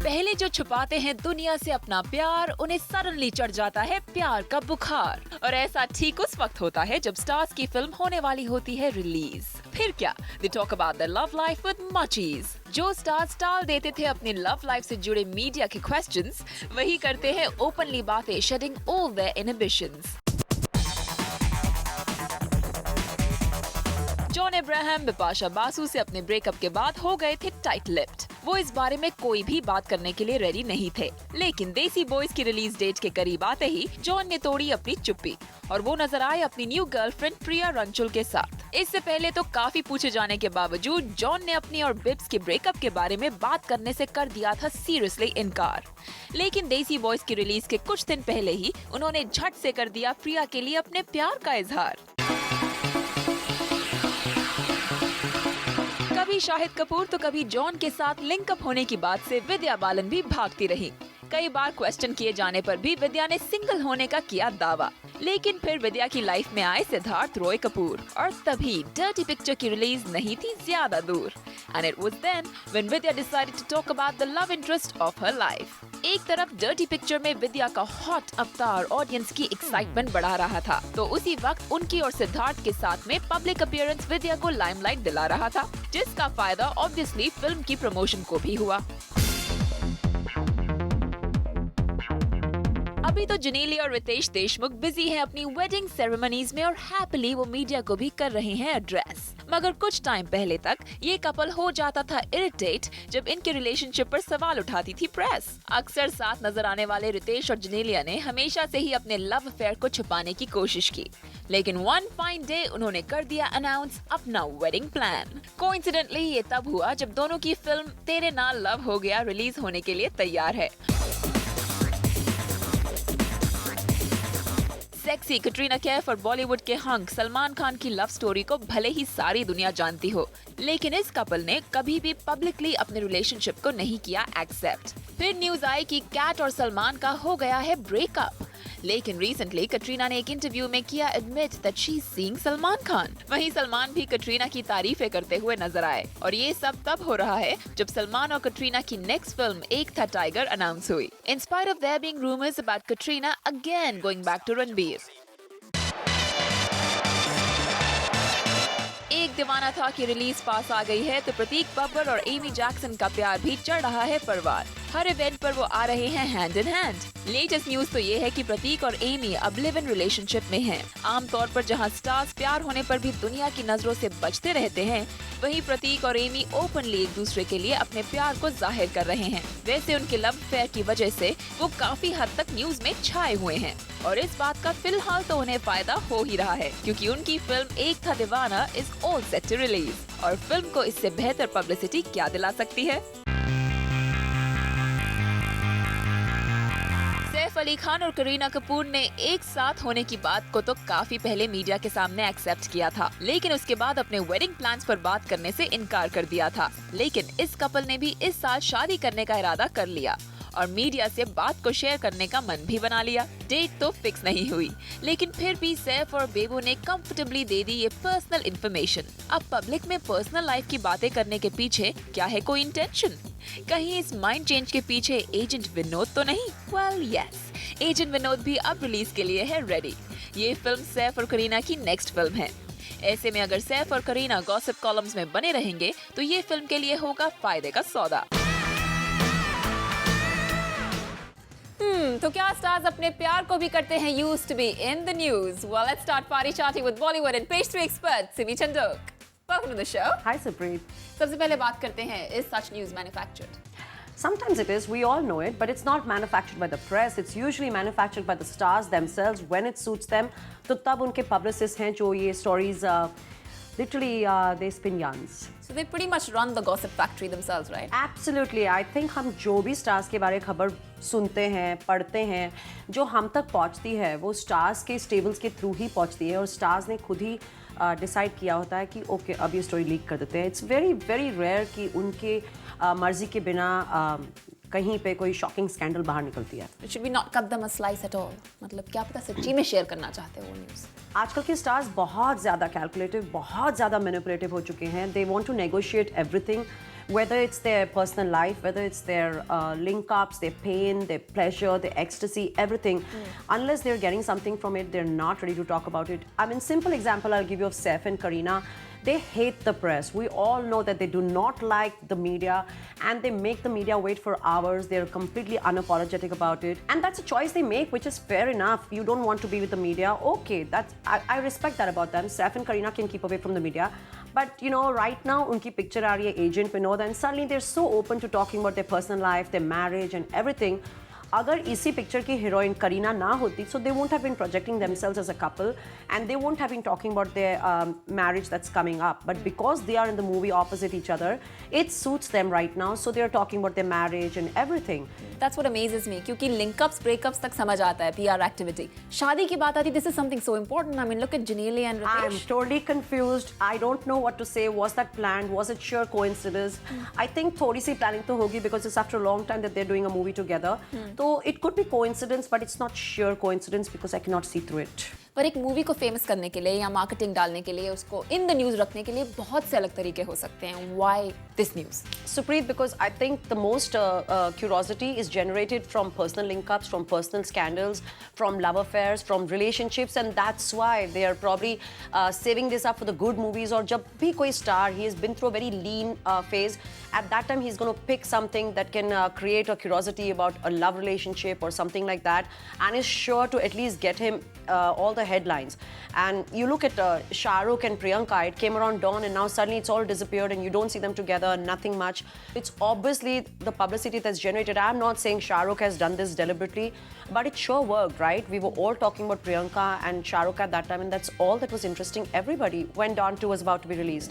पहले जो छुपाते हैं दुनिया से अपना प्यार, उन्हें सडनली चढ़ जाता है प्यार का बुखार। और ऐसा ठीक उस वक्त होता है जब स्टार्स की फिल्म होने वाली होती है रिलीज। फिर क्या, they talk about their love life with मचीज। जो स्टार्स टाल देते थे अपनी लव लाइफ से जुड़े मीडिया के क्वेश्चंस, वही करते हैं ओपनली बातें, shedding all their inhibitions. John Abraham Bipasha Basu से अपने ब्रेकअप के बाद हो गए थे टाइट लिप्ड। वो इस बारे में कोई भी बात करने के लिए रेडी नहीं थे, लेकिन देसी बॉयज की रिलीज डेट के करीब आते ही जॉन ने तोड़ी अपनी चुप्पी और वो नजर आए अपनी न्यू गर्लफ्रेंड प्रिया रंचुल के साथ। इससे पहले तो काफी पूछे जाने के बावजूद जॉन ने अपनी और बिब्स के ब्रेकअप के बारे में बात करने से कर दिया था सीरियसली इनकार। लेकिन देसी बॉयज की रिलीज के कुछ दिन पहले ही उन्होंने झट से कर दिया प्रिया के लिए अपने प्यार का इजहार। कभी शाहिद कपूर तो कभी जॉन के साथ लिंकअप होने की बात से विद्या बालन भी भागती रही। कई बार क्वेश्चन किए जाने पर भी विद्या ने सिंगल होने का किया दावा, लेकिन फिर विद्या की लाइफ में आए सिद्धार्थ रॉय कपूर और तभी डर्टी पिक्चर की रिलीज नहीं थी ज्यादा दूर। And it was then when Vidya decided to talk about the love interest of her life. एक तरफ डर्टी पिक्चर में विद्या का हॉट अवतार ऑडियंस की एक्साइटमेंट बढ़ा रहा था, तो उसी वक्त उनकी और सिद्धार्थ के साथ में पब्लिक अपीयरेंस विद्या को लाइमलाइट दिला रहा था, जिसका फायदा ऑब्वियसली फिल्म की प्रमोशन को भी हुआ। अभी तो जनेलिया और रितेश देशमुख बिजी हैं अपनी वेडिंग सेरेमनीज में और हैप्पीली वो मीडिया को भी कर रहे हैं एड्रेस। मगर कुछ टाइम पहले तक ये कपल हो जाता था इरिटेट जब इनके रिलेशनशिप पर सवाल उठाती थी प्रेस। अक्सर साथ नजर आने वाले रितेश और जनेलिया ने हमेशा से ही अपने लव अफेयर को छुपाने की कोशिश की, लेकिन वन फाइन डे उन्होंने कर दिया अनाउंस अपना वेडिंग प्लान। कोइंसिडेंटली ये तब हुआ जब दोनों की फिल्म तेरे नाल लव हो गया रिलीज होने के लिए तैयार है। सेक्सी कटरीना कैफ और बॉलीवुड के हंक सलमान खान की लव स्टोरी को भले ही सारी दुनिया जानती हो, लेकिन इस कपल ने कभी भी पब्लिकली अपने रिलेशनशिप को नहीं किया एक्सेप्ट। फिर न्यूज आई कि कैट और सलमान का हो गया है ब्रेकअप, लेकिन रिसेंटली कटरीना ने एक इंटरव्यू में किया admit that she is seeing Salman Khan. वहीं सलमान भी कटरीना की तारीफें करते हुए नजर आए और ये सब तब हो रहा है जब सलमान और कटरीना की नेक्स्ट फिल्म एक था टाइगर अनाउंस हुई। In spite of their being rumours about Katrina again going back to Ranbir. Ek Deewana था कि रिलीज पास आ गई है तो प्रतीक बब्बर और एमी जैक्सन का प्यार भी चढ़ रहा है परवार। हर इवेंट पर वो आ रहे हैं hand in hand. Latest news तो ये है कि प्रतीक और एमी अब लिव इन रिलेशनशिप में हैं। आमतौर पर जहां स्टार्स प्यार होने पर भी दुनिया की नजरों से बचते रहते हैं, वहीं प्रतीक और एमी ओपनली एक दूसरे के लिए अपने प्यार को जाहिर कर रहे हैं। वैसे उनके लव अफेयर की वजह से वो काफी हद तक न्यूज में छाए हुए हैं और इस बात का फिलहाल तो उन्हें फायदा हो ही रहा है, क्योंकि उनकी film Ek Tha Deewana is all set to release और फिल्म को इससे बेहतर पब्लिसिटी क्या दिला सकती है। सैफ अली खान और करीना कपूर ने एक साथ होने की बात को तो काफी पहले मीडिया के सामने एक्सेप्ट किया था, लेकिन उसके बाद अपने वेडिंग प्लान्स पर बात करने से इनकार कर दिया था। लेकिन इस कपल ने भी इस साल शादी करने का इरादा कर लिया और मीडिया से बात को शेयर करने का मन भी बना लिया। डेट तो फिक्स नहीं हुई, लेकिन फिर भी सैफ और बेबो ने कंफर्टेबली दे दी ये पर्सनल इन्फॉर्मेशन। अब पब्लिक में पर्सनल लाइफ की बातें करने के पीछे क्या है कोई इंटेंशन? कहीं इस माइंड चेंज के पीछे एजेंट विनोद तो नहीं? वेल यस, एजेंट विनोद भी अब रिलीज के लिए है रेडी। ये फिल्म सैफ और करीना की नेक्स्ट फिल्म है। ऐसे में अगर सैफ और करीना गॉसिप कॉलम्स में बने रहेंगे तो ये फिल्म के लिए होगा फायदे का सौदा। तो क्या स्टार्स अपने प्यार को भी करते हैं used to be in the news? Well, let's start party chatting with Bollywood and pastry expert Simi Chandok. Welcome to the show. Hi, Supreet. सबसे पहले बात करते हैं, is such news manufactured? Sometimes it is, we all know it, but it's not manufactured by the press. It's usually manufactured by the stars themselves when it suits them. तो तब उनके publicists हैं जो ये stories literally they spin yarns. So they pretty much run the gossip factory themselves, right? Absolutely. I think हम जो भी stars के बारे में खबर सुनते हैं, पढ़ते हैं, जो हम तक पहुंचती है वो stars के stables के थ्रू ही पहुंचती है और stars ने खुद ही डिसाइड किया होता है कि ओके अब ये स्टोरी लीक कर देते हैं। इट्स वेरी वेरी रेयर कि उनके मर्जी के बिना कहीं पे कोई शॉकिंग स्कैंडल बाहर निकलती है। Should we not cut them a slice at all? मतलब क्या पता सच्ची में शेयर करना चाहते हो वो न्यूज़? आजकल के स्टार्स बहुत ज़्यादा कैलकुलेटिव, बहुत ज़्यादा मैनिपुलेटिव हो चुके हैं। They want to negotiate everything whether it's their personal life, whether it's their link-ups, their pain, their pleasure, their ecstasy, everything, unless they're getting something from it, they're not ready to talk about it. I mean, simple example I'll give you of Saif and Kareena. They hate the press. We all know that they do not like the media, and they make the media wait for hours. They're completely unapologetic about it, and that's a choice they make, which is fair enough. You don't want to be with the media, okay, I respect that about them. Saif and Kareena can keep away from the media, but you know, right now unki picture aa rahi hai Agent Vinod, and suddenly they're so open to talking about their personal life, their marriage and everything. अगर इसी picture की heroine Kareena ना होती, so they won't have been projecting themselves as a couple, and they won't have been talking about their marriage that's coming up. But because they are in the movie opposite each other, it suits them right now, so they are talking about their marriage and everything. That's what amazes me, क्योंकि linkups, breakups तक समझ आता है PR activity. शादी की बात आती, this is something so important. I mean, look at Janelle and Ritesh. I'm totally confused. I don't know what to say. Was that planned? Was it sheer coincidence? I think थोड़ी सी planning तो होगी, because it's after a long time that they're doing a movie together. So it could be coincidence, but it's not sheer coincidence because I cannot see through it. पर एक movie को famous करने के लिए या marketing डालने के लिए, उसको इन द न्यूज़ रखने के लिए बहुत से अलग तरीके हो सकते हैं. Why this news? Supreet, because I think the most curiosity is generated from personal link-ups, from personal scandals, from love affairs, from relationships, and that's why they are probably saving this up for the good movies. Or जब भी कोई star, he has been through a very lean phase. At that time, he's going to pick something that can create a curiosity about a love relationship or something like that, and is sure to at least get him all the headlines. And you look at Shah Rukh and Priyanka, it came around dawn, and now suddenly it's all disappeared and you don't see them together, nothing much. It's obviously the publicity that's generated. I'm not saying Shah Rukh has done this deliberately, but it sure worked, right? We were all talking about Priyanka and Shah Rukh at that time, and that's all that was interesting everybody when Dawn 2 was about to be released.